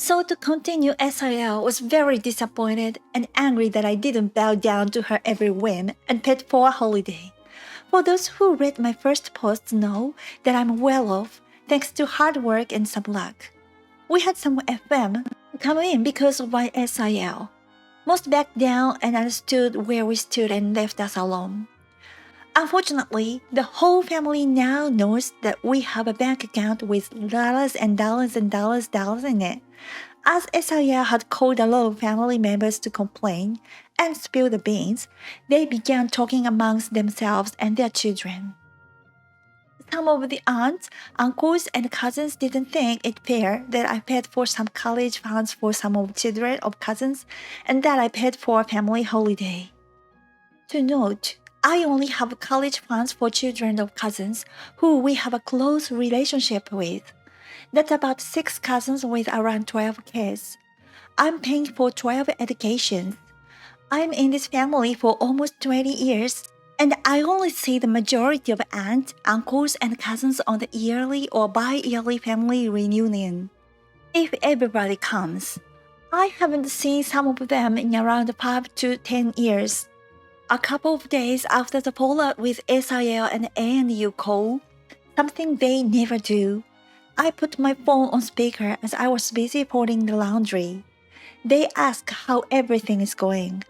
So to continue, SIL was very disappointed and angry that I didn't bow down to her every whim and paid for a holiday. For those who read my first post know that I'm well off thanks to hard work and some luck. We had some FM come in because of my SIL. Most backed down and understood where we stood and left us alone. Unfortunately, the whole family now knows that we have a bank account with dollars and dollars and dollars in it. As SIL had called a lot of family members to complain and spill the beans, they began talking amongst themselves and their children. Some of the aunts, uncles, and cousins didn't think it fair that I paid for some college funds for some of children of cousins and that I paid for a family holiday. To note, I only have college funds for children of cousins who we have a close relationship with. That's about 6 cousins with around 12 kids. I'm paying for 12 educations. I'm in this family for almost 20 years, and I only see the majority of aunts, uncles, and cousins on the yearly or bi-yearly family reunion. If everybody comes, I haven't seen some of them in around 5 to 10 years. A couple of days after the fallout with SIL and ANU call, something they never do, I put my phone on speaker as I was busy folding the laundry. They ask how everything is going,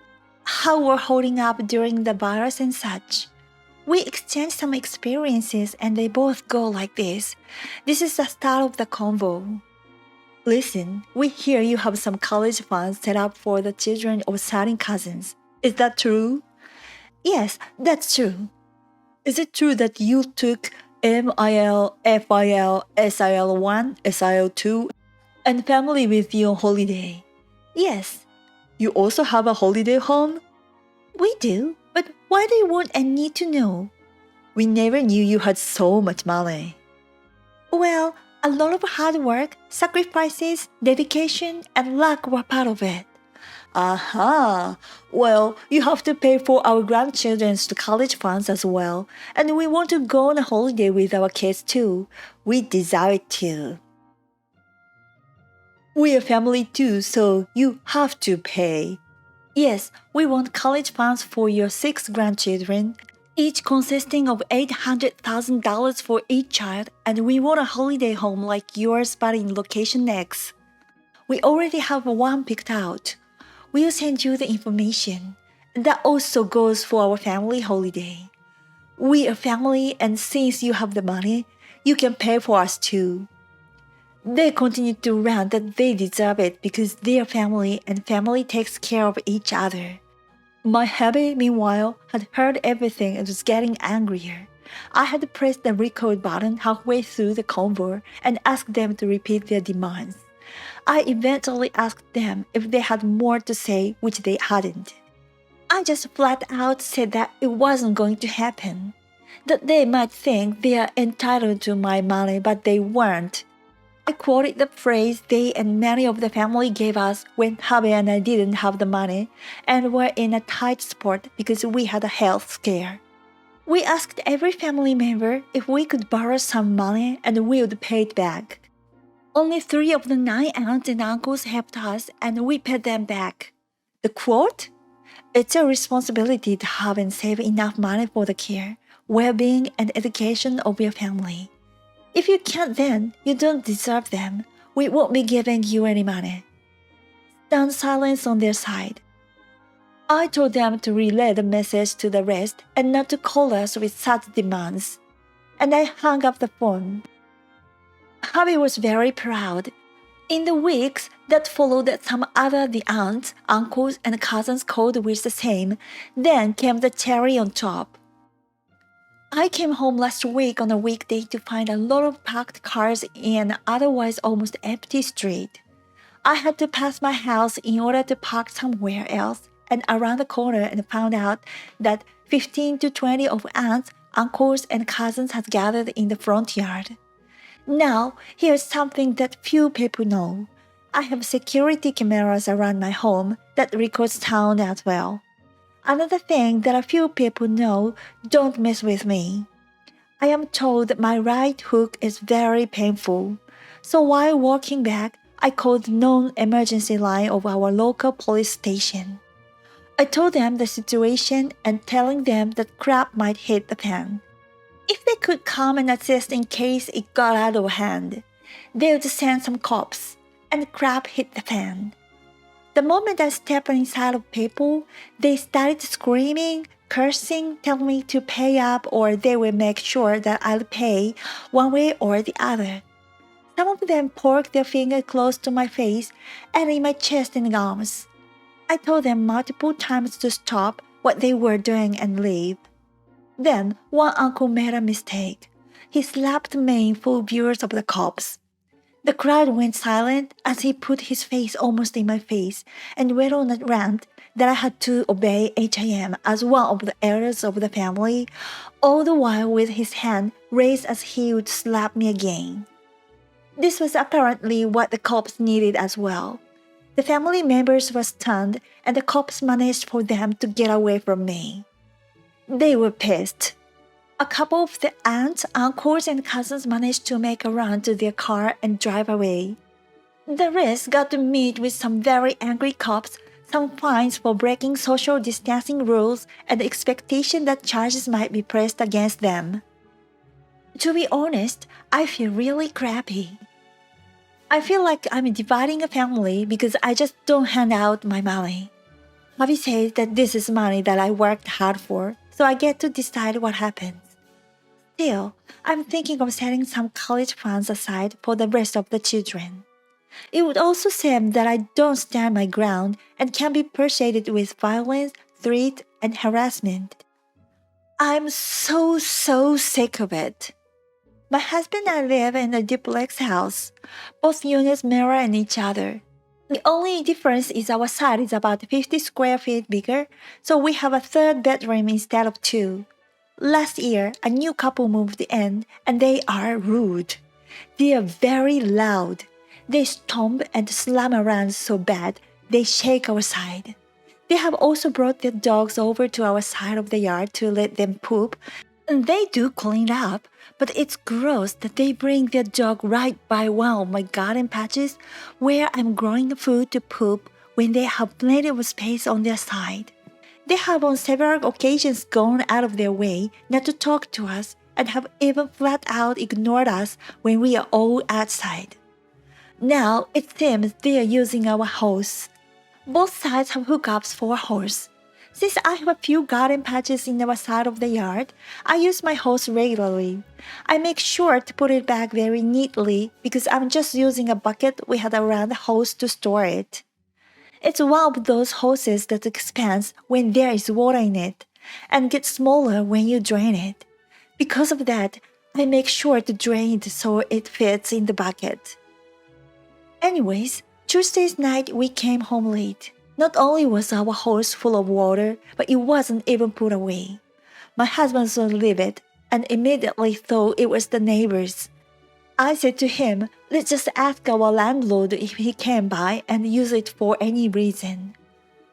how we're holding up during the virus and such. We exchange some experiences and they both go like this. This is the start of the convo. Listen, we hear you have some college funds set up for the children of certain cousins. Is that true? Yes, that's true. Is it true that you took MIL, FIL, SIL1, SIL2, and family with you on holiday? Yes. You also have a holiday home? We do, but why do you want and need to know? We never knew you had so much money. Well, a lot of hard work, sacrifices, dedication, and luck were part of it. Aha! Well, you have to pay for our grandchildren's college funds as well, and we want to go on a holiday with our kids too. We deserve it too. We're a family too, so you have to pay. Yes, we want college funds for your 6 grandchildren, each consisting of $800,000 for each child, and we want a holiday home like yours but in location X. We already have one picked out. We'll send you the information. That also goes for our family holiday. We're a family, and since you have the money, you can pay for us too. They continued to rant that they deserve it because they're family and family takes care of each other. My hubby, meanwhile, had heard everything and was getting angrier. I had pressed the record button halfway through the convo and asked them to repeat their demands. I eventually asked them if they had more to say, which they hadn't. I just flat out said that it wasn't going to happen. That they might think they are entitled to my money, but they weren't. I quoted the phrase they and many of the family gave us when hubby and I didn't have the money and were in a tight spot because we had a health scare. We asked every family member if we could borrow some money and we would pay it back. Only 3 of the 9 aunts and uncles helped us and we paid them back. The quote? It's a responsibility to have and save enough money for the care, well-being, and education of your family. If you can't then, you don't deserve them. We won't be giving you any money. Stunned silence on their side. I told them to relay the message to the rest and not to call us with such demands. And I hung up the phone. Hubby was very proud. In the weeks that followed, some other the aunts, uncles, and cousins called with the same. Then came the cherry on top. I came home last week on a weekday to find a lot of parked cars in an otherwise almost empty street. I had to pass my house in order to park somewhere else and around the corner and found out that 15 to 20 of aunts, uncles, and cousins had gathered in the front yard. Now, here's something that few people know. I have security cameras around my home that record sound as well. Another thing that a few people know, don't mess with me. I am told that my right hook is very painful. So while walking back, I called the non-emergency line of our local police station. I told them the situation and telling them that crap might hit the fan. If they could come and assist in case it got out of hand, they would send some cops, and crap hit the fan. The moment I stepped inside of people, they started screaming, cursing, telling me to pay up or they will make sure that I'll pay one way or the other. Some of them poked their finger close to my face and in my chest and arms. I told them multiple times to stop what they were doing and leave. Then one uncle made a mistake. He slapped me in full view of the cops. The crowd went silent as he put his face almost in my face and went on a rant that I had to obey HIM as one of the elders of the family, all the while with his hand raised as he would slap me again. This was apparently what the cops needed as well. The family members were stunned and the cops managed for them to get away from me. They were pissed. A couple of the aunts, uncles, and cousins managed to make a run to their car and drive away. The rest got to meet with some very angry cops, some fines for breaking social distancing rules, and the expectation that charges might be pressed against them. To be honest, I feel really crappy. I feel like I'm dividing a family because I just don't hand out my money. Bobby says that this is money that I worked hard for, so I get to decide what happens. Still, I'm thinking of setting some college funds aside for the rest of the children. It would also seem that I don't stand my ground and can be persuaded with violence, threat, and harassment. I'm so sick of it. My husband and I live in a duplex house. Both units mirror each other. The only difference is our side is about 50 square feet bigger, so we have a third bedroom instead of two. Last year, a new couple moved in, and they are rude. They are very loud. They stomp and slam around so bad, they shake our side. They have also brought their dogs over to our side of the yard to let them poop, and they do clean up, but it's gross that they bring their dog right by one of my garden patches where I'm growing food to poop when they have plenty of space on their side. They have on several occasions gone out of their way not to talk to us and have even flat out ignored us when we are all outside. Now it seems they are using our hose. Both sides have hookups for a hose. Since I have a few garden patches in our side of the yard, I use my hose regularly. I make sure to put it back very neatly because I'm just using a bucket we had around the hose to store it. It's one of those hoses that expands when there is water in it and gets smaller when you drain it. Because of that, I make sure to drain it so it fits in the bucket. Anyways, Tuesday's night we came home late. Not only was our hose full of water, but it wasn't even put away. My husband saw livid and immediately thought it was the neighbors. I said to him, let's just ask our landlord if he came by and use it for any reason.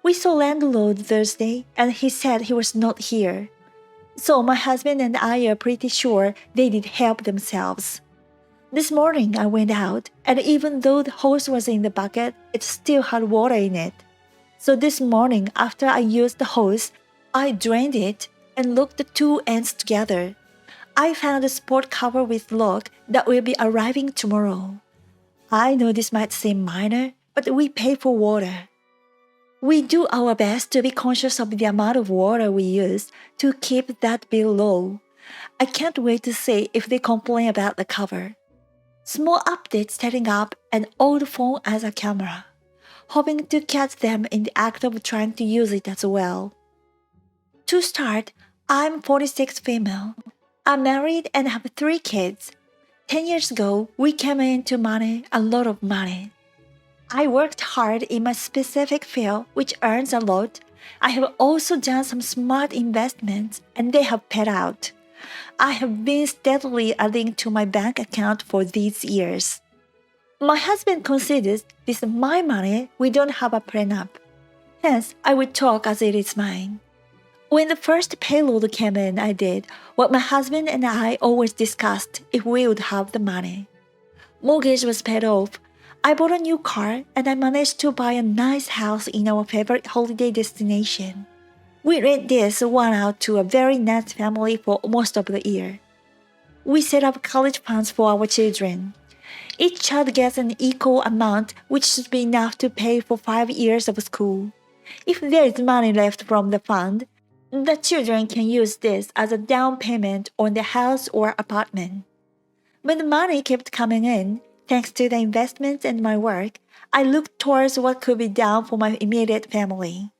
We saw landlord Thursday and he said he was not here. So my husband and I are pretty sure they did help themselves. This morning I went out and even though the hose was in the bucket, it still had water in it. So this morning after I used the hose, I drained it and looked the two ends together. I found a sport cover with lock that will be arriving tomorrow. I know this might seem minor, but we pay for water. We do our best to be conscious of the amount of water we use to keep that bill low. I can't wait to see if they complain about the cover. Small updates setting up an old phone as a camera, hoping to catch them in the act of trying to use it as well. To start, I'm 46 female. I'm married and have 3 kids. 10 years ago, we came into money, a lot of money. I worked hard in my specific field, which earns a lot. I have also done some smart investments, and they have paid out. I have been steadily adding to my bank account for these years. My husband considers this my money, we don't have a prenup. Hence, I would talk as it is mine. When the first payload came in, I did what my husband and I always discussed if we would have the money. Mortgage was paid off. I bought a new car and I managed to buy a nice house in our favorite holiday destination. We rent this one out to a very nice family for most of the year. We set up college funds for our children. Each child gets an equal amount, which should be enough to pay for 5 years of school. If there is money left from the fund, the children can use this as a down payment on the house or apartment. When the money kept coming in, thanks to the investments and my work, I looked towards what could be done for my immediate family.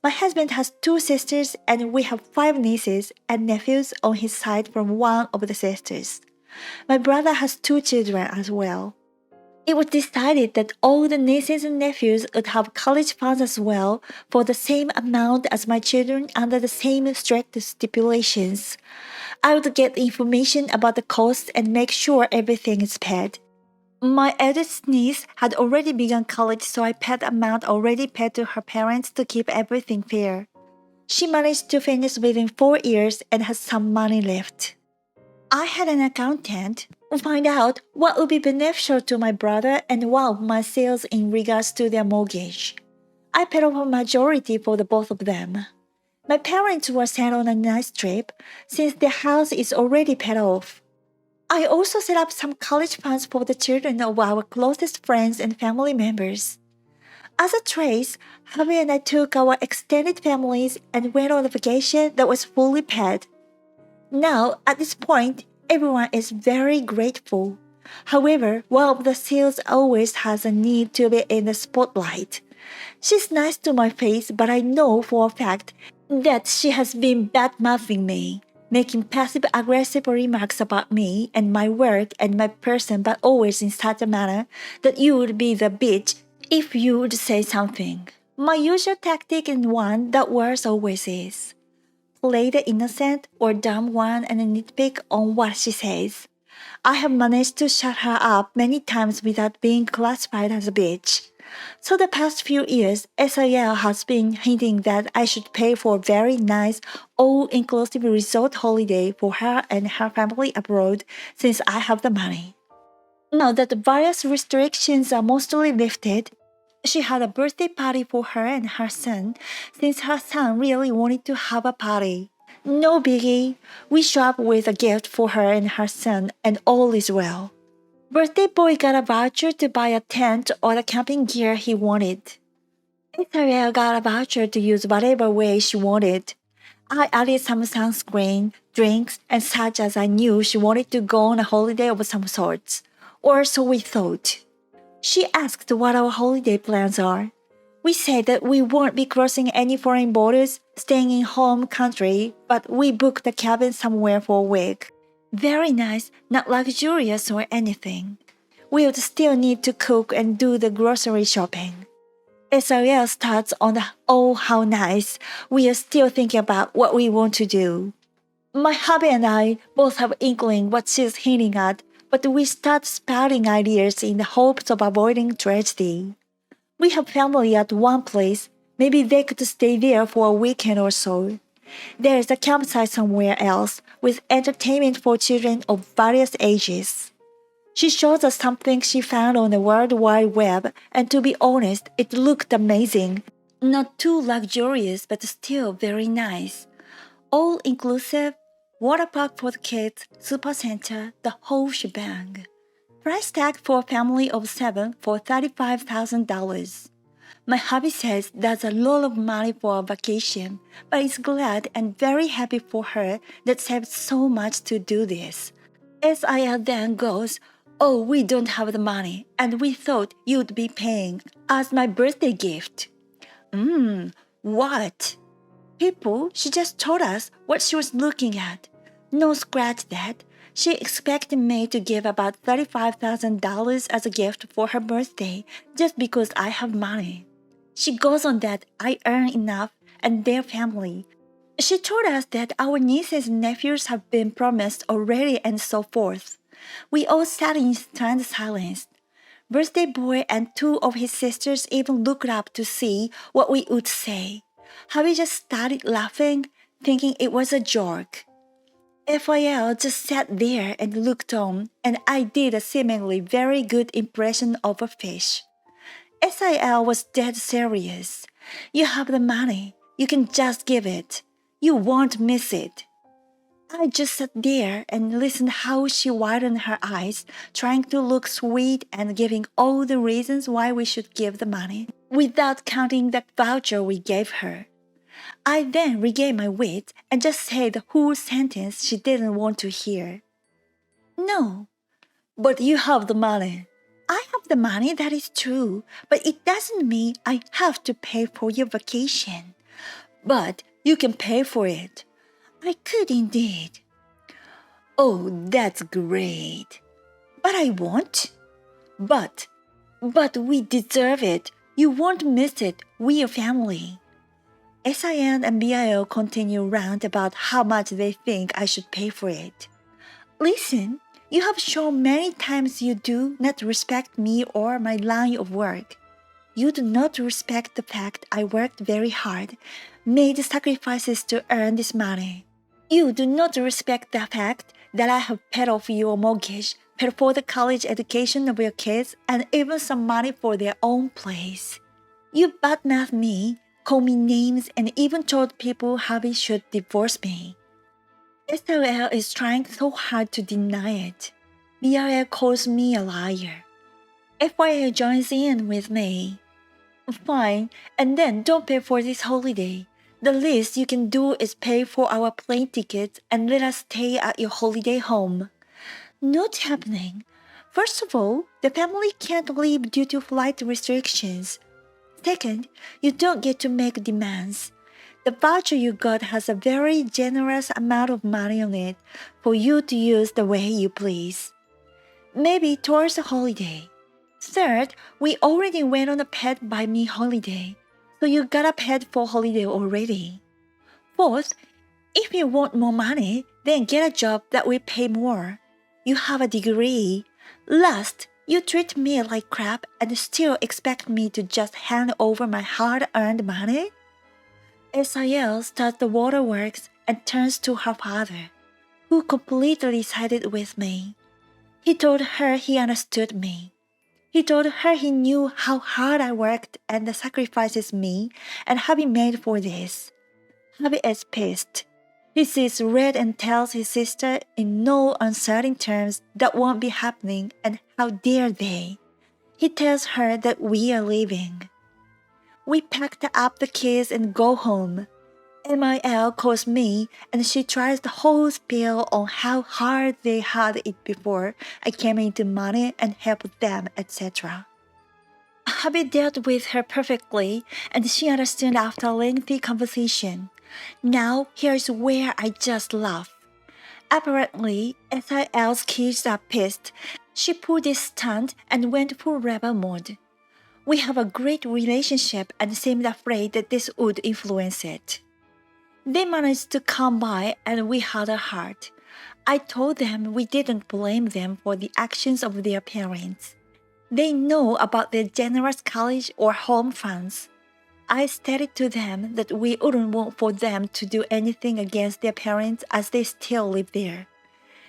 My husband has 2 sisters and we have 5 nieces and nephews on his side from one of the sisters. My brother has 2 children as well. It was decided that all the nieces and nephews would have college funds as well for the same amount as my children under the same strict stipulations. I would get information about the costs and make sure everything is paid. My eldest niece had already begun college, so I paid the amount already paid to her parents to keep everything fair. She managed to finish within 4 years and has some money left. I had an accountant find out what would be beneficial to my brother and one of my sales in regards to their mortgage. I paid off a majority for the both of them. My parents were sent on a nice trip since their house is already paid off. I also set up some college funds for the children of our closest friends and family members. As a trace, Javi and I took our extended families and went on a vacation that was fully paid. Now, at this point, everyone is very grateful. However, one of the sales always has a need to be in the spotlight. She's nice to my face, but I know for a fact that she has been bad-mouthing me, making passive-aggressive remarks about me and my work and my person, but always in such a manner that you would be the bitch if you would say something. My usual tactic and one that works always is play the innocent or dumb one and nitpick on what she says. I have managed to shut her up many times without being classified as a bitch. So the past few years, SIL has been hinting that I should pay for a very nice, all-inclusive resort holiday for her and her family abroad since I have the money. Now that the various restrictions are mostly lifted, she had a birthday party for her and her son since her son really wanted to have a party. No biggie. We show up with a gift for her and her son and all is well. Birthday boy got a voucher to buy a tent or the camping gear he wanted. Israel got a voucher to use whatever way she wanted. I added some sunscreen, drinks, and such as I knew she wanted to go on a holiday of some sorts. Or so we thought. She asked what our holiday plans are. We said that we won't be crossing any foreign borders, staying in home country, but we booked a cabin somewhere for a week. Very nice, not luxurious or anything. We would still need to cook and do the grocery shopping. SRL starts on the oh how nice. We are still thinking about what we want to do. My hubby and I both have inkling what she's hinting at, but we start spouting ideas in the hopes of avoiding tragedy. We have family at one place. Maybe they could stay there for a weekend or so. There is a campsite somewhere else with entertainment for children of various ages. She shows us something she found on the World Wide Web, and to be honest, it looked amazing. Not too luxurious, but still very nice. All inclusive, water park for the kids, super center, the whole shebang. Price tag for a family of 7 for $35,000. My hubby says that's a lot of money for a vacation, but is glad and very happy for her that saved so much to do this. SIL then goes, oh, we don't have the money, and we thought you'd be paying as my birthday gift. What? People, she just told us what she was looking at. No scratch that. She expected me to give about $35,000 as a gift for her birthday just because I have money. She goes on that I earn enough and their family. She told us that our nieces and nephews have been promised already and so forth. We all sat in stunned silence. Birthday boy and 2 of his sisters even looked up to see what we would say. Harvey just started laughing, thinking it was a joke. FYL just sat there and looked on, and I did a seemingly very good impression of a fish. SIL was dead serious. You have the money. You can just give it. You won't miss it. I just sat there and listened how she widened her eyes, trying to look sweet and giving all the reasons why we should give the money, without counting the voucher we gave her. I then regained my wit and just said the whole sentence she didn't want to hear. No, but you have the money. I have the money, that is true, but it doesn't mean I have to pay for your vacation. But you can pay for it. I could indeed. Oh, that's great. But I won't. But we deserve it. You won't miss it. We're a family. SIN and BIO continue round about how much they think I should pay for it. Listen, you have shown many times you do not respect me or my line of work. You do not respect the fact I worked very hard, made sacrifices to earn this money. You do not respect the fact that I have paid off your mortgage, paid for the college education of your kids, and even some money for their own place. You badmouth me, call me names, and even told people Harvey should divorce me. SLL is trying so hard to deny it. BRL calls me a liar. FYA joins in with me. Fine, and then don't pay for this holiday. The least you can do is pay for our plane tickets and let us stay at your holiday home. Not happening. First of all, the family can't leave due to flight restrictions. Second, you don't get to make demands. The voucher you got has a very generous amount of money on it for you to use the way you please. Maybe towards the holiday. Third, we already went on a paid-by-me holiday, so you got a paid-for holiday already. Fourth, if you want more money, then get a job that will pay more. You have a degree. Last, you treat me like crap and still expect me to just hand over my hard-earned money? SIL starts the waterworks and turns to her father, who completely sided with me. He told her he understood me. He told her he knew how hard I worked and the sacrifices me and Hubby made for this. Hubby is pissed. He sees red and tells his sister in no uncertain terms that won't be happening and how dare they. He tells her that we are leaving. We packed up the kids and go home. MIL calls me and she tries the whole spiel on how hard they had it before I came into money and helped them, etc. Hubby dealt with her perfectly and she understood after a lengthy conversation. Now here's where I just laugh. Apparently, SIL's kids are pissed. She pulled this stunt and went full rebel mode. We have a great relationship and seemed afraid that this would influence it. They managed to come by and we had a heart. I told them we didn't blame them for the actions of their parents. They know about their generous college or home funds. I stated to them that we wouldn't want for them to do anything against their parents as they still live there.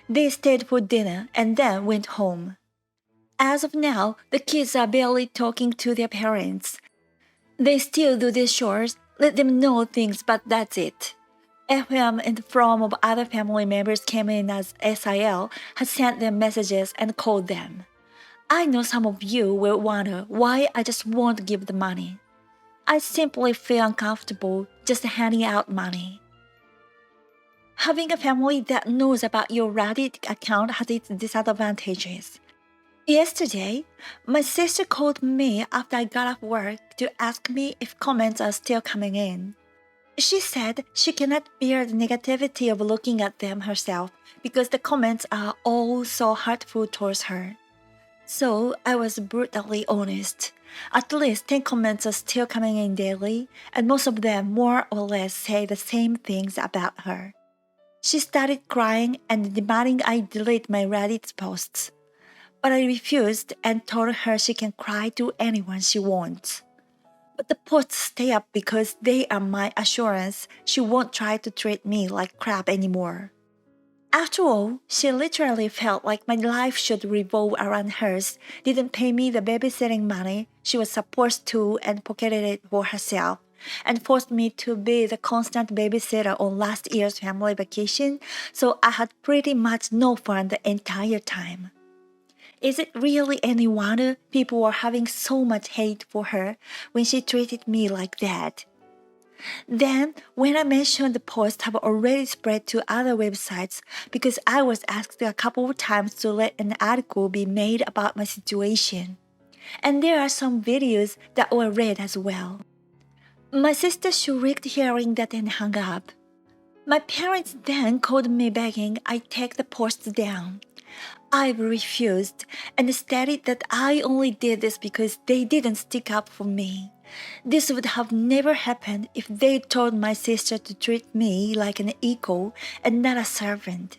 They stayed for dinner and then went home. As of now, the kids are barely talking to their parents. They still do their chores, let them know things, but that's it. FM and from of other family members came in as SIL has sent them messages and called them. I know some of you will wonder why I just won't give the money. I simply feel uncomfortable just handing out money. Having a family that knows about your Reddit account has its disadvantages. Yesterday, my sister called me after I got off work to ask me if comments are still coming in. She said she cannot bear the negativity of looking at them herself because the comments are all so hurtful towards her. So I was brutally honest. At least 10 comments are still coming in daily, and most of them more or less say the same things about her. She started crying and demanding I delete my Reddit posts. But I refused and told her she can cry to anyone she wants. But the posts stay up because they are my assurance she won't try to treat me like crap anymore. After all, she literally felt like my life should revolve around hers, didn't pay me the babysitting money she was supposed to and pocketed it for herself, and forced me to be the constant babysitter on last year's family vacation, so I had pretty much no fun the entire time. Is it really any wonder people were having so much hate for her when she treated me like that? Then, when I mentioned the post have already spread to other websites because I was asked a couple of times to let an article be made about my situation. And there are some videos that were read as well. My sister shrieked hearing that and hung up. My parents then called me begging I take the post down. I refused and stated that I only did this because they didn't stick up for me. This would have never happened if they told my sister to treat me like an equal and not a servant.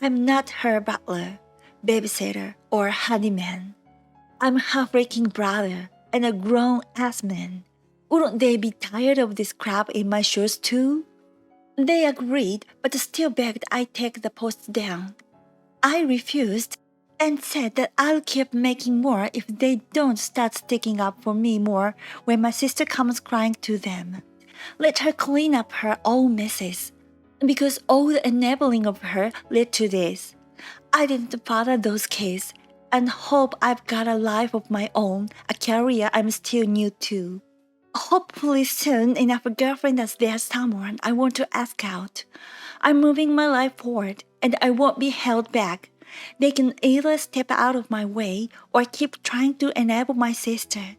I'm not her butler, babysitter, or handyman. I'm a heartbreaking brother and a grown-ass man. Wouldn't they be tired of this crap in my shoes too? They agreed, but still begged I take the post down. I refused and said that I'll keep making more if they don't start sticking up for me more when my sister comes crying to them. Let her clean up her own messes, because all the enabling of her led to this. I didn't father those kids and hope I've got a life of my own, a career I'm still new to. Hopefully soon enough a girlfriend as there's someone I want to ask out. I'm moving my life forward and I won't be held back. They can either step out of my way or keep trying to enable my sister.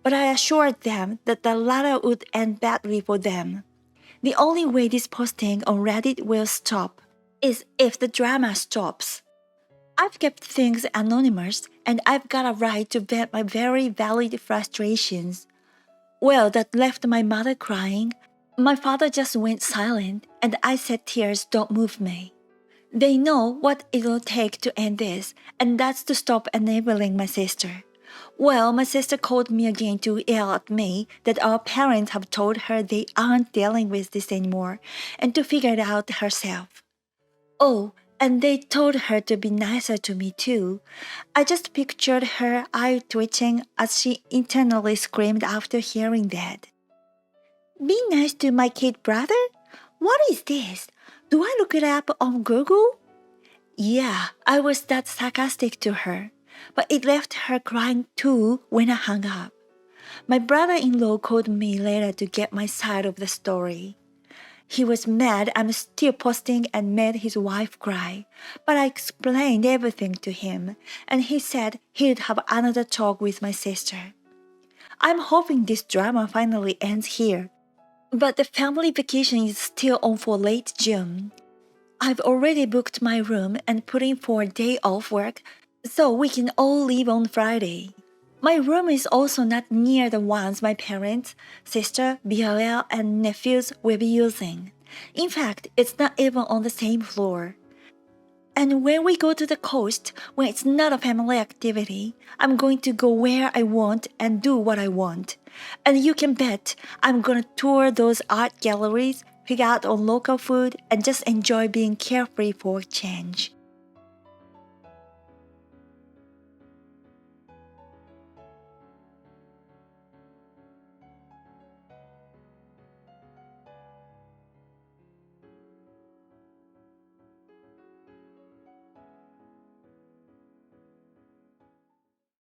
But I assured them that the latter would end badly for them. The only way this posting on Reddit will stop is if the drama stops. I've kept things anonymous and I've got a right to vent my very valid frustrations. Well, that left my mother crying. My father just went silent and I said tears don't move me. They know what it'll take to end this, and that's to stop enabling my sister. Well, my sister called me again to yell at me that our parents have told her they aren't dealing with this anymore and to figure it out herself. Oh, and they told her to be nicer to me too. I just pictured her eye twitching as she internally screamed after hearing that. Be nice to my kid brother? What is this? Do I look it up on Google? Yeah, I was that sarcastic to her, but it left her crying too when I hung up. My brother-in-law called me later to get my side of the story. He was mad I'm still posting and made his wife cry, but I explained everything to him, and he said he'd have another talk with my sister. I'm hoping this drama finally ends here, but the family vacation is still on for late June. I've already booked my room and put in for a day off work, so we can all leave on Friday. My room is also not near the ones my parents, sister, BOL, and nephews will be using. In fact, it's not even on the same floor. And when we go to the coast, when it's not a family activity, I'm going to go where I want and do what I want. And you can bet I'm gonna tour those art galleries, pick out on local food, and just enjoy being carefree for a change.